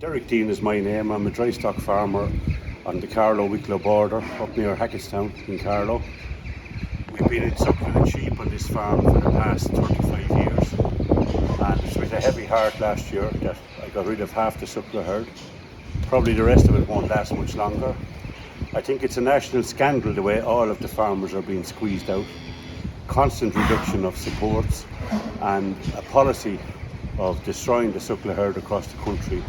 Derek Deane is my name. I'm a dry stock farmer on the Carlow-Wicklow border up near Hacketstown in Carlow. We've been in suckling and sheep on this farm for the past 35 years, and it's with a heavy heart last year that I got rid of half the suckler herd. Probably the rest of it won't last much longer. I think it's a national scandal the way all of the farmers are being squeezed out. Constant reduction of supports and a policy of destroying the suckler herd across the country,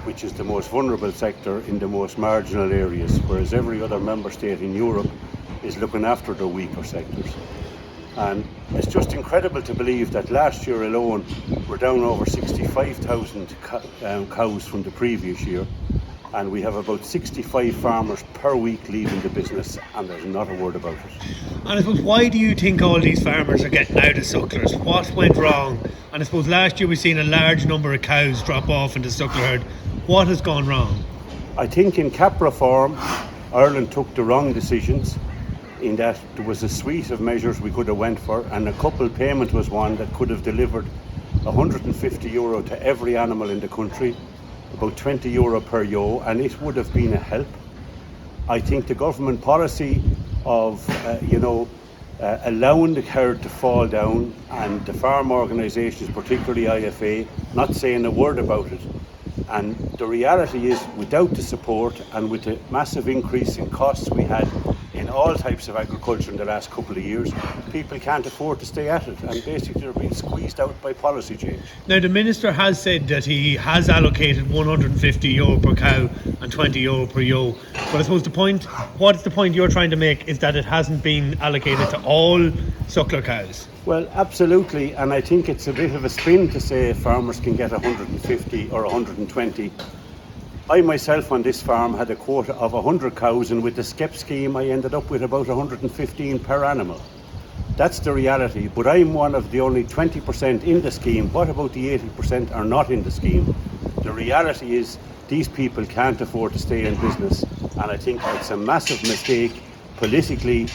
which is the most vulnerable sector in the most marginal areas, whereas every other member state in Europe is looking after the weaker sectors. And it's just incredible to believe that last year alone we're down over 65,000 cows from the previous year, and we have about 65 farmers per week leaving the business, and there's not a word about it. And I suppose, why do you think all these farmers are getting out of sucklers? What went wrong? And I suppose last year we've seen a large number of cows drop off in the suckler herd. What has gone wrong? I think in cap reform, Ireland took the wrong decisions, in that there was a suite of measures we could have went for, and a couple payment was one that could have delivered €150 to every animal in the country, about €20 per ewe, and it would have been a help. I think the government policy of allowing the herd to fall down, and the farm organisations, particularly IFA, not saying a word about it. And the reality is, without the support and with the massive increase in costs we had in all types of agriculture in the last couple of years, people can't afford to stay at it, and basically they're being squeezed out by policy change. Now, the Minister has said that he has allocated €150 per cow and €20 per ewe. But I suppose what is the point you're trying to make is that it hasn't been allocated to all suckler cows? Well, absolutely, and I think it's a bit of a spin to say farmers can get 150 or 120. I myself on this farm had a quota of 100 cows, and with the SCEP scheme I ended up with about 115 per animal. That's the reality, but I'm one of the only 20% in the scheme. What about the 80% are not in the scheme? The reality is these people can't afford to stay in business, and I think it's a massive mistake politically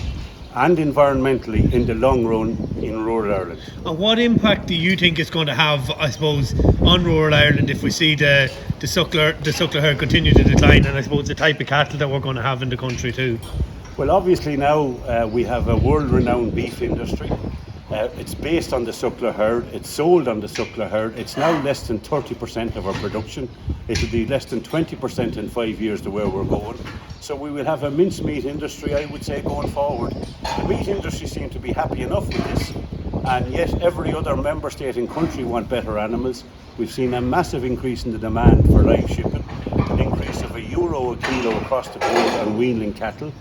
and environmentally in the long run in rural Ireland. And what impact do you think it's going to have, I suppose, on rural Ireland if we see the suckler herd continue to decline, and I suppose the type of cattle that we're going to have in the country too? Well, obviously now we have a world-renowned beef industry. It's based on the suckler herd, it's sold on the suckler herd. It's now less than 30% of our production. It'll be less than 20% in 5 years to where we're going. So we will have a mincemeat industry, I would say, going forward. The meat industry seem to be happy enough with this, and yet every other member state and country want better animals. We've seen a massive increase in the demand for live shipping, an increase of €1 a kilo across the board on weanling cattle,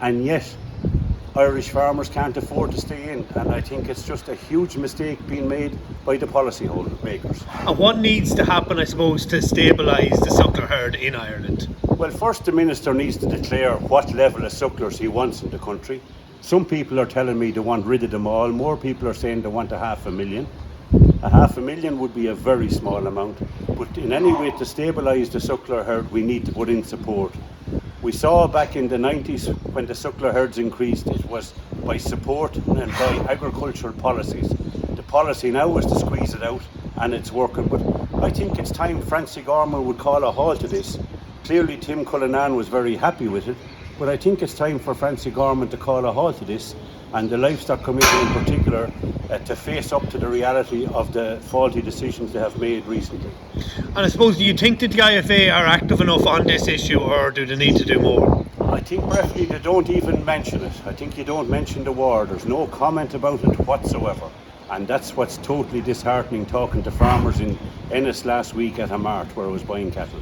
and yet Irish farmers can't afford to stay in, and I think it's just a huge mistake being made by the policy makers. And what needs to happen, I suppose, to stabilise the suckler herd in Ireland? Well, first the Minister needs to declare what level of sucklers he wants in the country. Some people are telling me they want rid of them all. More people are saying they want 500,000. 500,000 would be a very small amount, but in any way to stabilise the suckler herd we need to put in support. We saw back in the 90s when the suckler herds increased, it was by support and by agricultural policies. The policy now is to squeeze it out, and it's working, but I think it's time Francie Gorman would call a halt to this. Clearly Tim Cullinan was very happy with it, but I think it's time for Francie Gorman to call a halt to this, and the Livestock Committee in particular to face up to the reality of the faulty decisions they have made recently. And I suppose, do you think that the IFA are active enough on this issue, or do they need to do more? I think preferably they don't even mention it. I think you don't mention the war. There's no comment about it whatsoever. And that's what's totally disheartening, talking to farmers in Ennis last week at a mart where I was buying cattle.